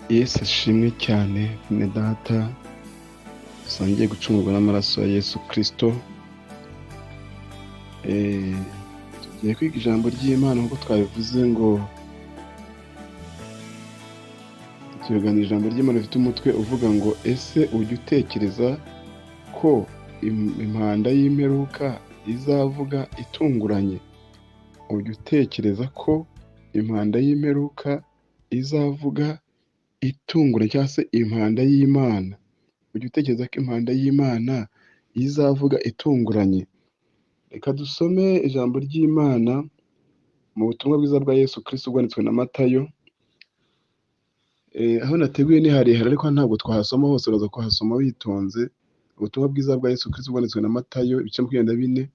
Yesu ashimwe cyane ni data dusangiye gucungurwa n'amaraso ya Yesu Kristo. Tugiye kwiga ijambo ry'Imana nk'uko twabivuze ngo tuganira ijambo ry'Imana rifite umutwe uvuga ngo ese ujya utekereza ko impanda y'imperuka izavuga itunguranye? Ujya utekereza ko impanda y'imperuka izavuga itunguranye cyangwa se impanda y'Imana? Ujya utekereza ko impanda y'Imana izavuga itunguranye? Reka dusome ijambo ry'Imana mu butumwa bwiza bwa Yesu Kristo bwanditswe na Matayo. Aho nateguye ni harehare ariko ntabwo twahasoma hose, uraza kuhasoma witonze. Ubutumwa bwiza bwa Yesu Kristo bwanditswe na Matayo ibice 24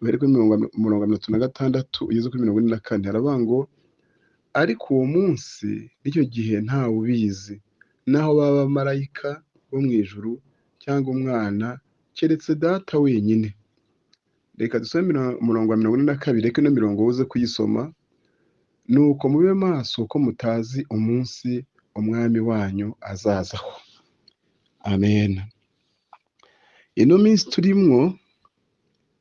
uhereye kuri 36 ugeze kuri 44. Haravuga ngo ariko uwo munsi n'icyo gihe ntawe ubizi, naho baba marayika bo mu ijuru cyangwa umwana, keretse data wenyine. Reka dusome umurongo wa 42, reka ino mirongo uze kuyisoma. Nuko mube maso ko mutazi umunsi umwami wanyu azazaho. Amen. Ino minsi turimwo,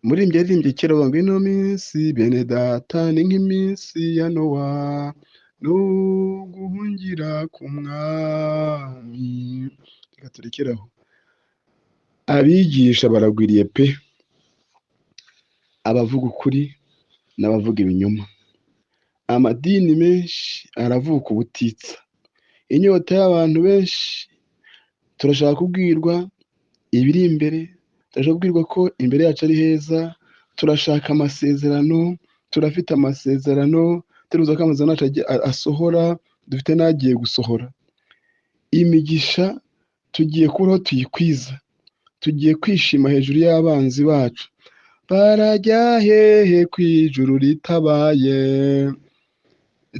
muri mbye yaririmbye kera ngo ino minsi bene data ni nk'iminsi ya Nowa, nuguhungira ku mwami. Reka turekeraho. Abigisha baragwiriye pe, abavuga ukuri n'abavuga ibinyoma. Amadini menshi aravuka ubutitsa. Inyota y'abantu benshi, turashaka kubwirwa ibiri imbere, turashaka kubwirwa ko imbere yacu ari heza, turashaka amasezerano, turafite amasezerano, turuza ko amasezerano yacu asohora, dufite n'agiye gusohora. Imigisha tugiye kubaho tuyikwiza, tugiye kwishima hejuru y'abanzi bacu. Barajya hehe ku ijuru ritabaye?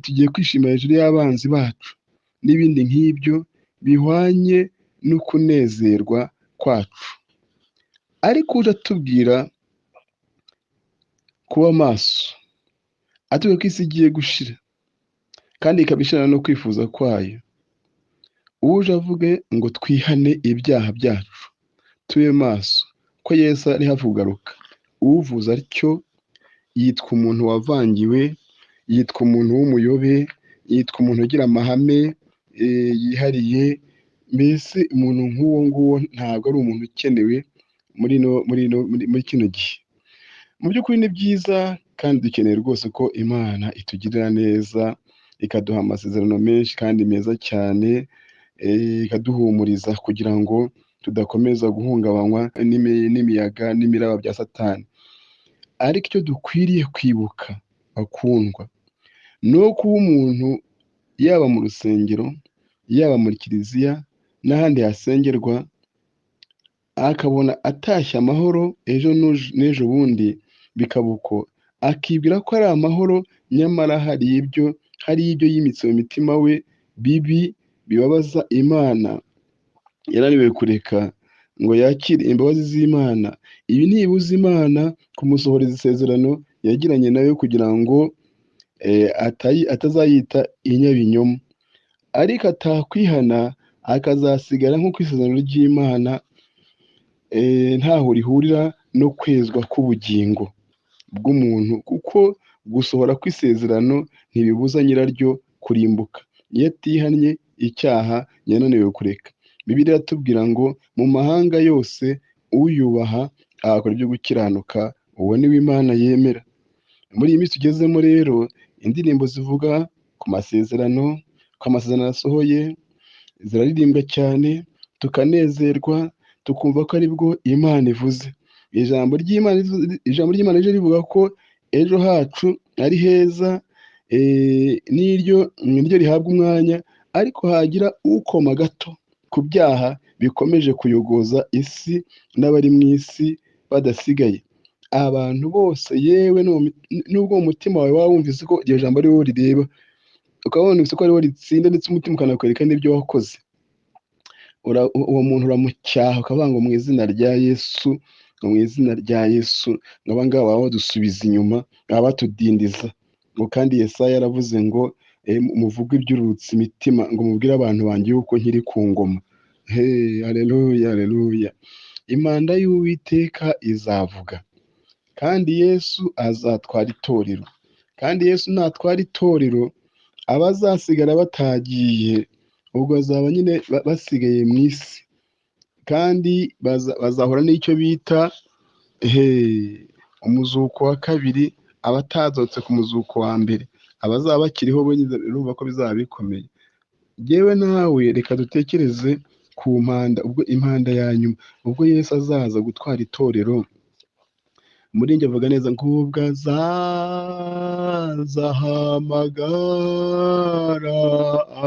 Tugiye kwishima hejuru y'abanzi bacu n'ibindi nk'ibyo bihwanye no kunezerwa kwacu. Ariko uje atubwira kuba maso, atubwira ko isi igiye gushira kandi ikabishirana no kwifuza kwayo. Uje avuge ngo twihane ibyaha byacu, tube maso ko Yesu ari hafi kugaruka. Uvuze atyo yitwa umuntu wavangiwe, yitwa umuntu w'umuyobe, yitwa umuntu ugira amahame yihariye. Mbese umuntu nk'uwo nguwo ntabwo ari umuntu ukenewe muri kino gihe. Mu by'ukuri ni byiza kandi dukeneye rwose ko Imana itugirira neza, ikaduha amasezerano menshi kandi meza cyane, ikaduhumuriza kugira ngo tudakomeza guhungabanywa n'imiyaga n'imiraba bya Satani. Ariko icyo dukwiriye kwibuka bakundwa, ni kuba umuntu yaba mu rusengero, yaba muri kiliziya n'ahandi hasengerwa, akabona atashye amahoro ejo n'ejo bundi bikaba uko, akibwira ko ari amahoro, nyamara hari ibyo yimitse mu mitima we bibi bibabaza Imana. Yananiwe kureka ngo yakire imbabazi z'Imana. Ibi ntibibuza Imana kumusohoreza isezerano yagiranye nayo kugira ngo atazayita inyabinyoma. Ariko atakwihana akazasigara nk'uko isezerano ry'Imana ntaho rihurira no kwezwa k'ubugingo bw'umuntu, kuko gusohora kw'isezerano ntibibuza nyiraryo kurimbuka iyo atihannye icyaha yananiwe kureka. Bibiliya iratubwira ngo mu mahanga yose uyubaha agakora ibyo gukiranuka, uwo ni we Imana yemera. Muri iyi minsi tugezemo rero, indirimbo zivuga ku masezerano, ko amasezerano asohoye, ziraririmbwa cyane, tukanezerwa, tukumva ko aribwo Imana ivuze. Ijambo ry'Imana rije rivuga ko ejo hacu ari heza, n'iryo rihabwa umwanya, ariko hagira ukoma gato ku byaha bikomeje kuyogoza isi n'abari mu isi badasigaye. Abantu bose, yewe nubwo mu mutima wawe waba wumvise ko iryo jambo ari wowe rireba, ukaba wumvise ko ari wowe ritsinda, ndetse umutima ukanakwereka n'ibyo wakoze, uwo muntu uramucyaha ukavuga ngo mu izina rya Yesu, ngo mu izina rya Yesu, ngo aba ngaba baba badusubiza inyuma, baba batudindiza. Ngo kandi Yesaya yaravuze ngo muvuge iby'urutse imitima ngo mubwire abantu banjye yuko nkiri ku ngoma. Haleluya, haleluya. Impanda y'Uwiteka izavuga kandi Yesu azatwara itorero, kandi Yesu natwara itorero abazasigara batagiye ubwo bazaba nyine basigaye mu isi, kandi bazahura n'icyo bita umuzuko wa kabiri, abatazotse ku muzuko wa mbere, abazaba bakiriho urumva ko bizaba bikomeye. Yewe nawe reka dutekereze ku mpanda, ubwo impanda ya nyuma, ubwo Yesu azaza gutwara itorero. Muri njye avuga neza ngo ubwo azaza ahamagara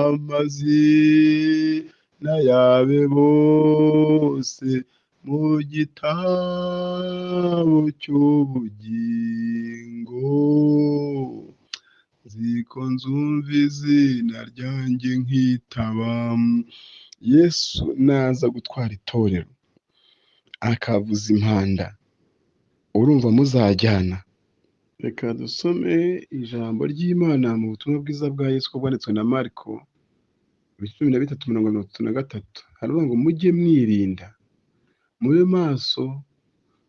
amazina yabe bose mu gitabo cy'ubugingo, nziko nzumva izina ryanjye nkitaba. Yesu naza gutwara itorero akavuza impanda, urumva muzajyana. Reka dusome ijambo ry'Imana mu butumwa bwiza bwa Yesu ko bwanditswe na Mariko 13:33. Haravuga ngo mujye mwirinda, mube maso,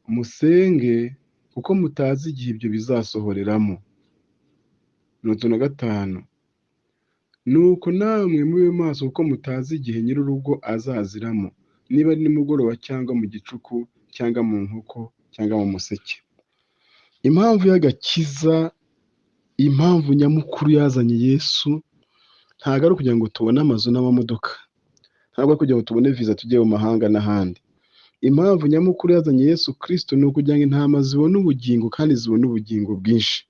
musenge kuko mutazi igihe ibyo bizasohoreramo. 35. Nuko namwe mube maso kuko mutazi igihe nyir'urugo azaziramo, niba ari nimugoroba cyangwa mu gicuku cyangwa mu nkoko cyangwa mu museke. Impamvu y'agakiza, impamvu nyamukuru yazanye Yesu ntabwo ari ukugira ngo tubone amazu n'amamodoka, ntabwo ari kugira ngo tubone viza tujye mu mahanga n'ahandi. Impamvu nyamukuru yazanye Yesu Kristo ni ukugira ngo intama zibone ubugingo kandi zibone ubugingo bwinshi.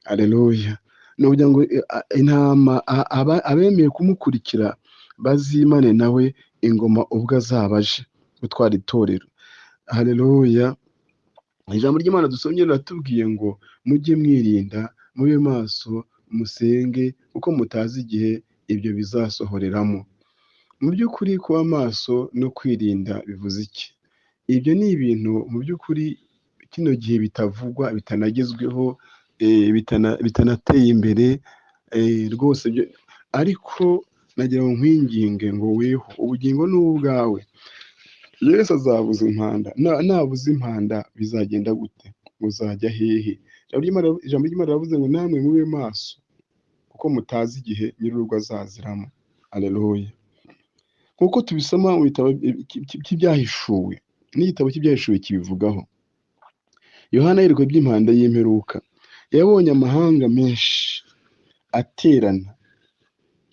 Haleluya. Ni ukugira ngo intama abemeye kumukurikira bazimane nawe ingoma ubwo azaba aje gutwara itorero. Haleluya. Ijambo ry'Imana dusomye riratubwiye ngo mujye mwirinda, mube maso, musenge kuko mutazi igihe ibyo bizasohoreramo. Mu by'ukuri kuba maso no kwirinda bivuze iki? Ibyo ni ibintu mu by'ukuri kino gihe bitavugwa, bitanagezweho, bitanateye imbere rwose, ariko nagira ngo nkwinginge ngo weho ubugingo ni ubwawe. Yesu azavuza impanda, navuza impanda bizagenda gute? Uzajya hehe? Ijambo ry'Imana riravuze ngo namwe mube maso kuko mutazi igihe nyir'urugo azaziramo. Haleluya. Nk'uko tubisoma mu bitabo by'ibyahishuwe, n'igitabo cy'ibyahishuwe kibivugaho. Yohana yerekwa iby'impanda y'imperuka, yabonye amahanga menshi aterana,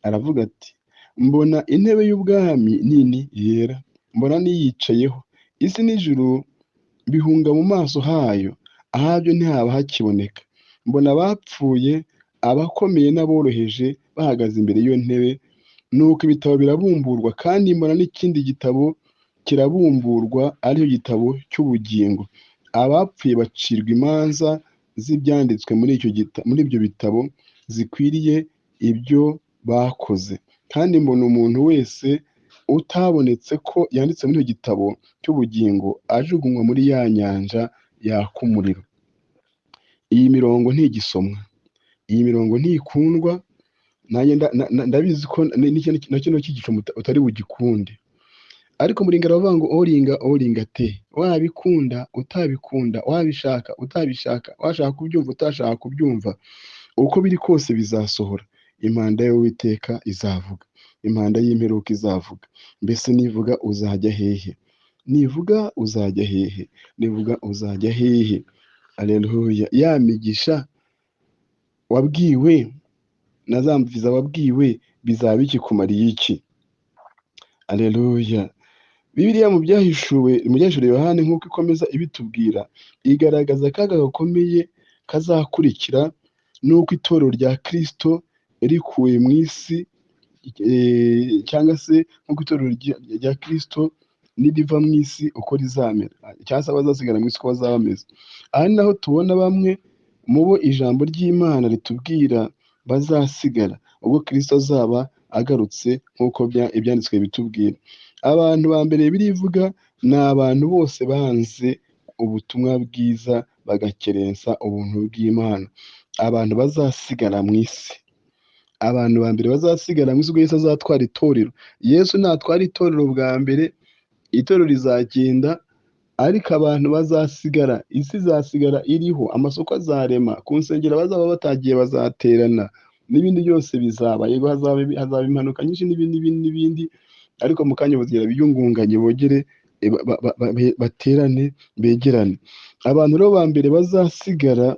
aravuga ati mbona intebe y'ubwami nini yera, mbona niyicayeho, isi n'ijuru bihunga mu maso hayo, ahabyo ntihaba hakiboneka. Mbona abapfuye, abakomeye n'aboroheje bahagaze imbere y'iyo ntebe, nuko ibitabo birabumburwa, kandi mbona n'ikindi gitabo kirabumburwa, aricyo gitabo cy'ubugingo. Abapfuye bacirwa imanza z'ibyanditswe muri ibyo bitabo zikwiriye ibyo bakoze. Kandi mbona umuntu wese utabonetse ko yanditse muri icyo gitabo cy'ubugingo ajugunywa muri ya nyanja yaka umuriro. Iyi mirongo ntigisomwa, iyi mirongo ntikundwa, nanjye ndabizi ko na kino cyigisho utari bugikunde, ariko muringa aravuga ngo oringa te, wabikunda utabikunda, wabishaka utabishaka, washaka kubyumva utashaka kubyumva, uko biri kose bizasohora. Impanda y'Uwiteka izavuga, impanda y'imperuka izavuga. Mbese nivuga uzajya hehe? Nivuga uzajya hehe? Nivuga uzajya hehe? Haleluya. Ya migisha wabwiwe na za mviza wabwiwe bizaba bikikumariye iki? Haleluya. Bibiliya mu byahishuwe Yohana nk'uko ikomeza ibitubwira, igaragaza akaga gakomeye kazakurikira n'uko itorero rya Kristo rikuwe mu isi, cyangwa se nk'uko itorero rya Kristo niriva mu isi uko rizamera, cyangwa se abazasigara mu isi uko bazaba bameze. Aha ni naho tubona bamwe mu bo ijambo ry'Imana ritubwira bazasigara ubwo Kristo azaba agarutse nk'uko ibyanditswe bitubwira. Abantu ba mbere birivuga ni abantu bose banze ubutumwa bwiza bagakerensa ubuntu bw'Imana, abantu bazasigara mu isi, abantu ba mbere bazasigara mu isi ubwo Yesu azatwara itorero. Yesu natwara itorero bwa mbere, itorero rizagenda, ariko abantu bazasigara, isi izasigara iriho, amasoko azarema, ku nsengero bazaba batagiye bazaterana, n'ibindi byose bizaba, yego hazaba impanuka nyinshi n'ibindi, ariko mu kanya bazigera biyungunganye bogere baterane begerane. Abantu rero ba mbere bazasigara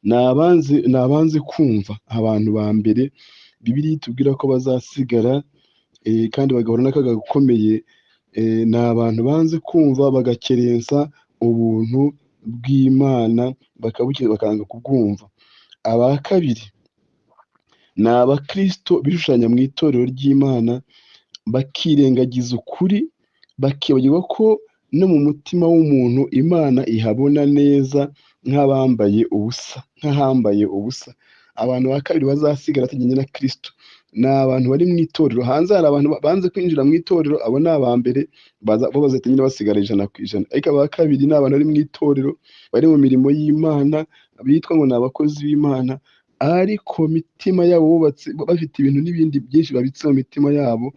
ni abanze kumva. Abantu ba mbere Bibiliya itubwira ko bazasigara kandi bagahura n'akaga gakomeye, ni abantu banze kumva bagakerensa ubuntu bw'Imana, bakanga kubwumva. Aba kabiri ni abakristo bishushanya mu itorero ry'Imana, bakirengagiza ukuri, bakibagirwa ko no mu mutima w'umuntu Imana ihabona neza nk'ahambaye ubusa. Abantu ba kabiri bazasigara batajyanye na Kristo ni abantu bari mu itorero. Hanze hari abantu banze kwinjira mu itorero, abo ni aba mbere, bo bazahita nyine basigara 100%. Ariko aba kabiri ni abantu bari mu itorero, bari mu mirimo y'Imana, bitwa ngo ni abakozi b'Imana, ariko mitima yabo bubatse bafite ibintu n'ibindi byinshi babitse mu mitima yabo.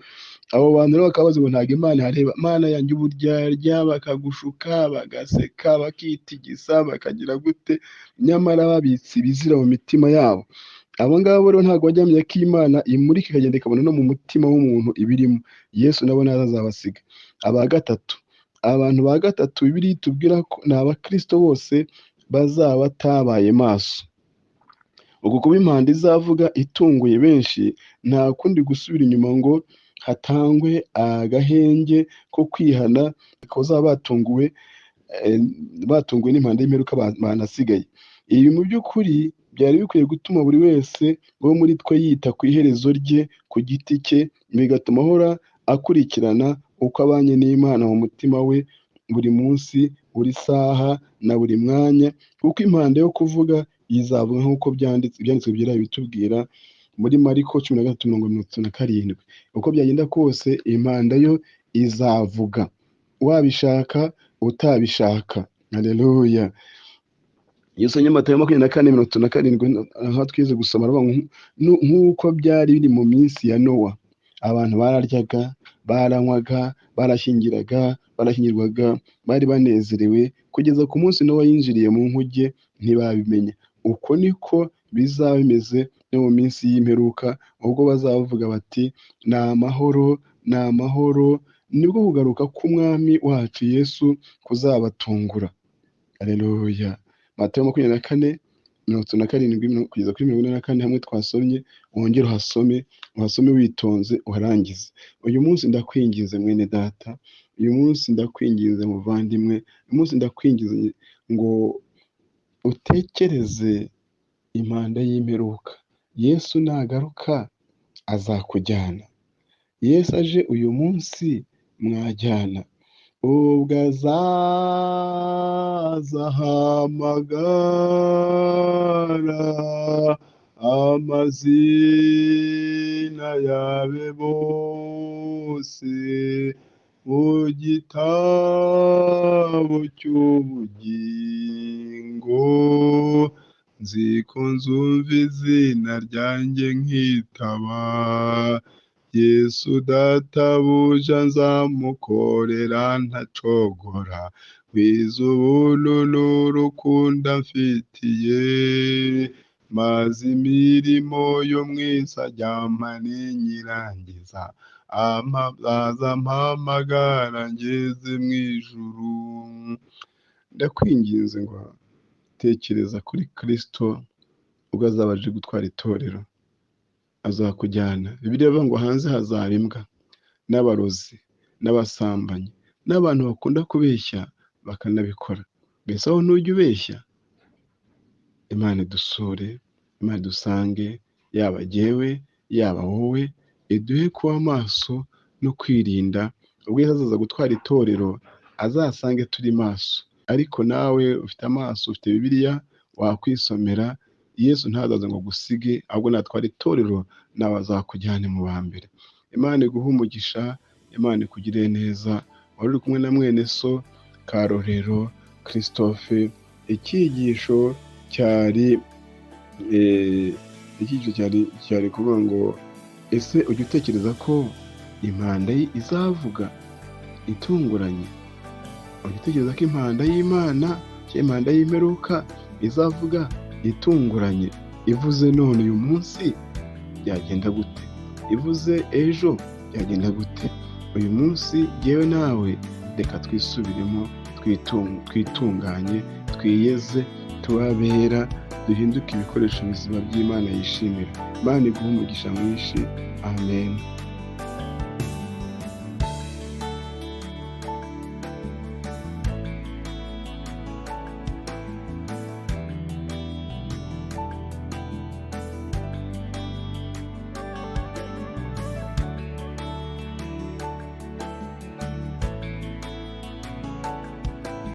Abo bantu rero bakaba bazi ngo ntabwo Imana ihareba. Mana yanjye uburyarya, bakagushuka, bagaseka, bakitigisa, bakagira gute, nyamara babitse ibizira mu mitima yabo. Abo ngabo rero ntabwo bajya bamenya ko Imana imurika ikagenda ikabona no mu mutima w'umuntu ibirimo. Yesu nabo ntazabasiga. Abantu ba gatatu Bibiliya itubwira ko ni abakristo bose bazaba batabaye maso. Uku kuba impanda izavuga itunguye benshi, nta kundi gusubira inyuma ngo hatangwe agahenge ko kwihana, bazaba batunguwe n'impanda y'imperuka banasigaye. Ibi mu by'ukuri byari bikwiye gutuma buri wese wo muri twe yita ku iherezo rye ku giti cye, bigatuma ahora akurikirana uko abanye n'Imana mu mutima we buri munsi, buri saha na buri mwanya, kuko impanda yo kuvuga izavuga nk'uko ibyanditswe byera bitubwira muri Mariko 13:37. Uko byagenda kose impanda yo izavuga, wabishaka utabishaka. Haleluya. Yesu Matayo 24:37, aho twize gusoma nk'uko byari biri mu minsi ya Nowa. Abantu bararyaga, baranywaga, barashyingirwaga, bari banezerewe kugeza ku munsi Nowa yinjiriye mu nkuge, ntibabimenya. Uko niko bizaba bimeze no mu minsi y'imperuka, ubwo bazavuga bati ni amahoro, ni amahoro, nibwo kugaruka k'umwami wacu Yesu kuzabatungura. Haleluya. Matayo 24:37 kugeza kuri 44, hamwe twasomye, wongere uhasome witonze uharangize. Uyu munsi ndakwinginze mwene data, uyu munsi ndakwinginze muvandimwe, uyu munsi ndakwinginze ngo utekereze impanda y'imperuka. Yesu nagaruka azakujyana. Yesu aje uyu munsi mwajyana. Ubwo azahamagara amazina yabe bose mu gitabo cy'ubugingo, nziko nzumva izina ryanjye nkitaba. Yesu databuja nzamukorera ntacogora, wiza ubuntu n'urukundo amfitiye, maze imirimo yo mw'isi ajyampa ninyirangiza, aza mpamagara ngeze mu ijuru. Ndakwinginze ngo tekereza kuri Kristo ubwo azaba aje gutwara itorero, azakujyana. Bibiliya ivuga ngo hanze hazaba imbwa n'abarozi n'abasambanyi n'abantu bakunda kubeshya bakanabikora. Mbese aho ntujya ubeshya? Imana idusure, Imana idusange, yaba jyewe yaba wowe, iduhe kuba maso no kwirinda. Ubwo Yesu azaza gutwara itorero azasange turi maso. Ariko nawe ufite amaso, ufite Bibiliya, wakwisomera. Yesu ntazaza ngo gusige, ahubwo natwara itorero nawe azakujyane mu ba mbere. Imana iguhe umugisha, Imana ikugirire neza. Wari uri kumwe na mwene so Karorero Christophe. Icyigisho cyari iki cyari kuvuga ngo ese ujya utekereza ko impanda izavuga itunguranye? Ujya utekereza ko impanda y'Imana cyangwa impanda y'imperuka izavuga itunguranye? Ivuze none uyu munsi byagenda gute? Ivuze ejo byagenda gute? Uyu munsi yewe nawe reka twisubiremo, twitunganye, twiyeze, tubabera, duhinduke ibikoresho bizima by'Imana yishimira. Imana iguhe umugisha mwinshi. Amen.